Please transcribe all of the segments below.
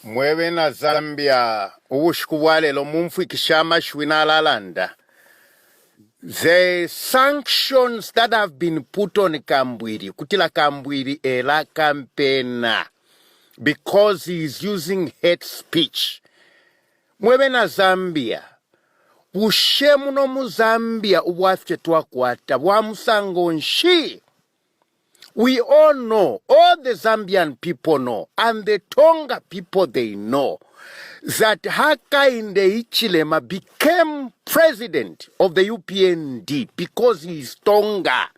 Mueve na Zambia ubushikubwale lo mumfikishama shwina lalanda. The sanctions that have been put on Kambwiri, kutila Kambwiri ela campaigna, because he is using hate speech. Mueve na Zambia. Bushemu no mu Zambia ubwafye twakwata bwamusango nshi. We all know, all the Zambian people know, and the Tonga people they know, that Hakainde Hichilema became president of the UPND because he is Tonga.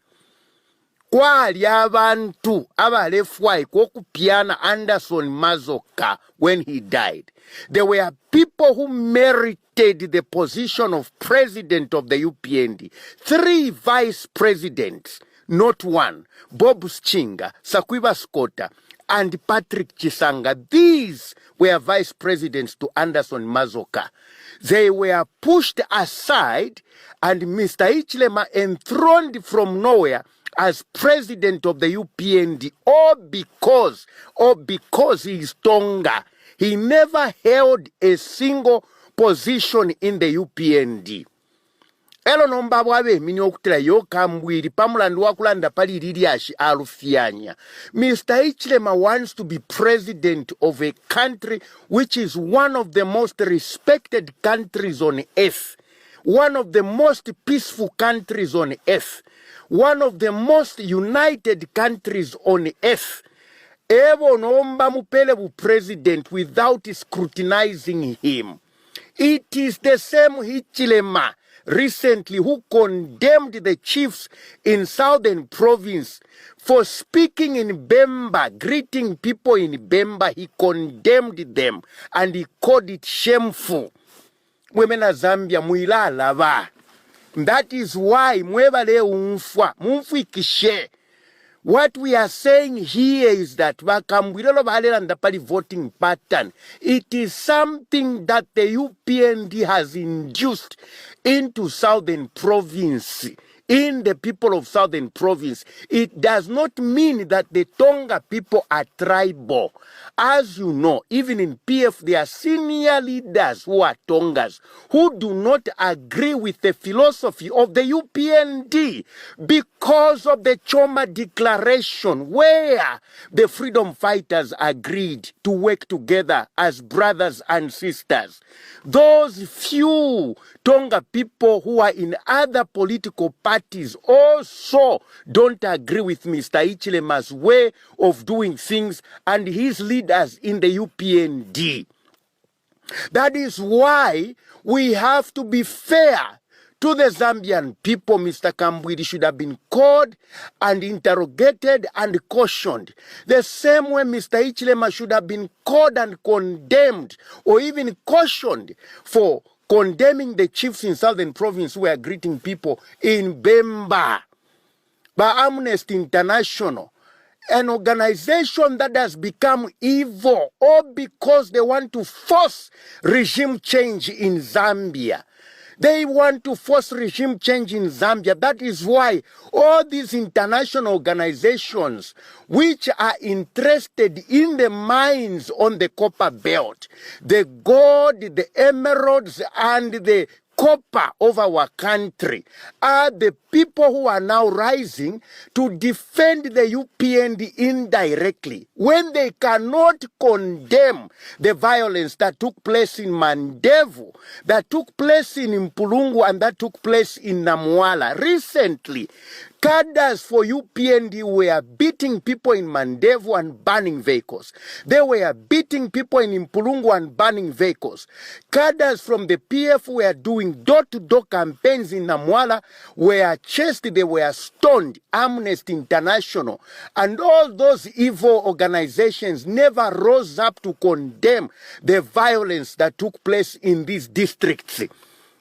Kwali abantu abalefwa ikokupiana Anderson Mazoka when he died. There were people who merited the position of president of the UPND. 3 vice presidents. Not one. Bob Schinga, Sakwiba Skota, and Patrick Chisanga. These were vice presidents to Anderson Mazoka. They were pushed aside, and Mr. Hichilema enthroned from nowhere as president of the UPND, all because he is Tonga. He never held a single position in the UPND. Elo nomba bwabe minyo okutela yo Kambwiri pamulandu wakulanda pali liliashi alufianya. Mr. Hichilema wants to be president of a country which is one of the most respected countries on earth. One of the most peaceful countries on earth. One of the most united countries on earth. Evo nomba mupele bu president without scrutinizing him. It is the same Hichilema recently who condemned the chiefs in Southern Province for speaking in Bemba, greeting people in Bemba. He condemned them and he called it shameful. Mwemena Zambia muila lava. That is why mwebale umfwa, mumfikishe. What we are saying here is that voting pattern, it is something that the UPND has induced into Southern Province, in the people of Southern Province. It does not mean that the Tonga people are tribal. As you know, even in PF, there are senior leaders who are Tongas, who do not agree with the philosophy of the UPND because of the Choma Declaration, where the freedom fighters agreed to work together as brothers and sisters. Those few Tonga people who are in other political parties also don't agree with Mr. Hichilema's way of doing things and his leaders in the UPND. That is why we have to be fair to the Zambian people. Mr. Kambwiri should have been called and interrogated and cautioned. The same way Mr. Hichilema should have been called and condemned or even cautioned for condemning the chiefs in Southern Province who were greeting people in Bemba. By Amnesty International, an organization that has become evil, all because they want to force regime change in Zambia. They want to force regime change in Zambia. That is why all these international organizations which are interested in the mines on the copper belt, the gold, the emeralds, and the copper of our country are the people who are now rising to defend the UPND indirectly when they cannot condemn the violence that took place in Mandevu, that took place in Mpulungu, and that took place in Namwala. Recently, cadres for UPND were beating people in Mandevu and burning vehicles. They were beating people in Mpulungu and burning vehicles. Cadres from the PF were doing door-to-door campaigns in Namwala, were chased, they were stoned. Amnesty International and all those evil organizations never rose up to condemn the violence that took place in these districts.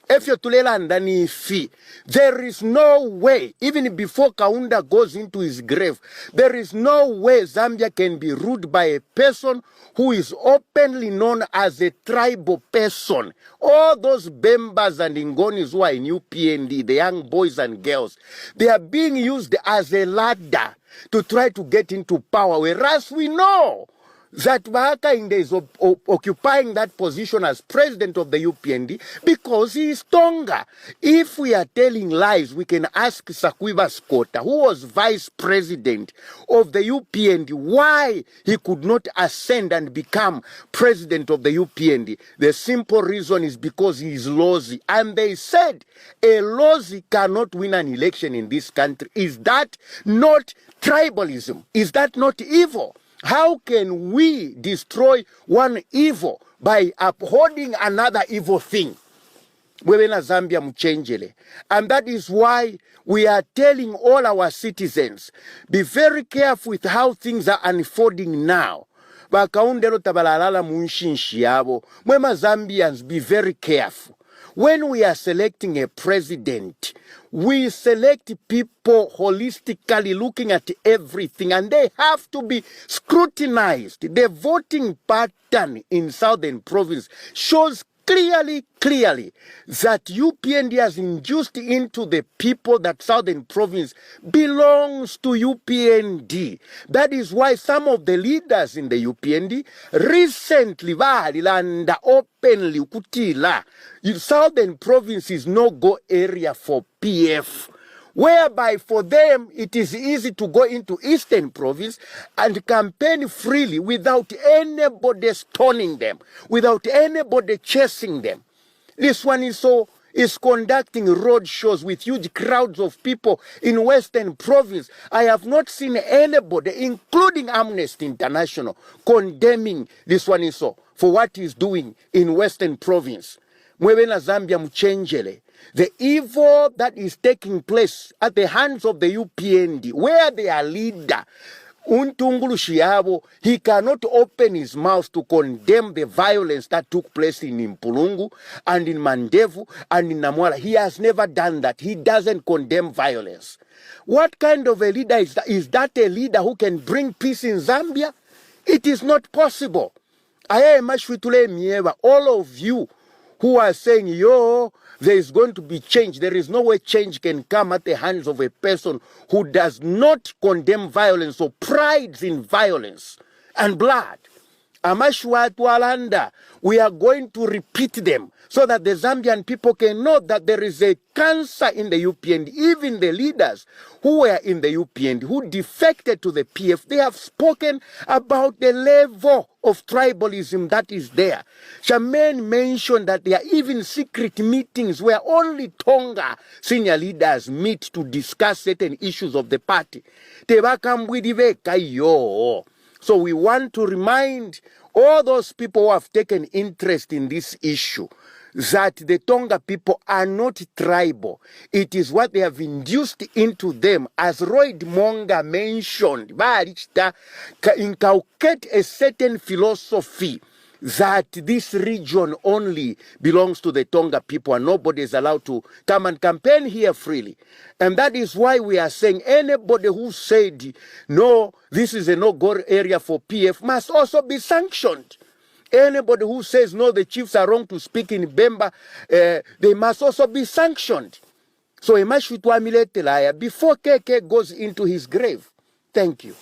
If you're ndani fi, there is no way, even before Kaunda goes into his grave, there is no way Zambia can be ruled by a person who is openly known as a tribal person. All those Bembas and Ngonis who are in UPND, the young boys and girls, they are being used as a ladder to try to get into power, whereas we know that Hakainde is occupying that position as president of the UPND because he is Tonga. If we are telling lies, we can ask Sakwiba Skota, who was vice president of the UPND, why he could not ascend and become president of the UPND. The simple reason is because he is Lozi. And they said a Lozi cannot win an election in this country. Is that not tribalism? Is that not evil? How can we destroy one evil by upholding another evil thing? Mwebena Zambia mchenjele. And that is why we are telling all our citizens, be very careful with how things are unfolding now. Bakaundelo tabalalala munshinshi yabo. Mwema Zambians, be very careful. When we are selecting a president, we select people holistically looking at everything, and they have to be scrutinized. The voting pattern in Southern Province shows clearly that UPND has induced into the people that Southern Province belongs to UPND. That is why some of the leaders in the UPND recently valilanda openly kutila Southern Province is no go area for PF, whereby for them it is easy to go into Eastern Province and campaign freely without anybody stoning them, without anybody chasing them. This one is conducting road shows with huge crowds of people in Western Province. I have not seen anybody, including Amnesty International, condemning this one for what he's doing in Western Province. Mwebena Zambia mchenjele. The evil that is taking place at the hands of the UPND, where their leader, Untungulu Shiabo, he cannot open his mouth to condemn the violence that took place in Impulungu and in Mandevu and in Namwala. He has never done that. He doesn't condemn violence. What kind of a leader is that? Is that a leader who can bring peace in Zambia? It is not possible. All of you who are saying, there is going to be change. There is no way change can come at the hands of a person who does not condemn violence or prides in violence and blood. Amashwatwalanda, we are going to repeat them so that the Zambian people can know that there is a cancer in the UPND. Even the leaders who were in the UPND, who defected to the PF, they have spoken about the level of tribalism that is there. Charmaine mentioned that there are even secret meetings where only Tonga senior leaders meet to discuss certain issues of the party. So we want to remind all those people who have taken interest in this issue that the Tonga people are not tribal. It is what they have induced into them, as Royd Monga mentioned, inculcate a certain philosophy that this region only belongs to the Tonga people and nobody is allowed to come and campaign here freely. And that is why we are saying anybody who said, no, this is a no-go area for PF must also be sanctioned. Anybody who says, no, the chiefs are wrong to speak in Bemba, they must also be sanctioned. So before KK goes into his grave. Thank you.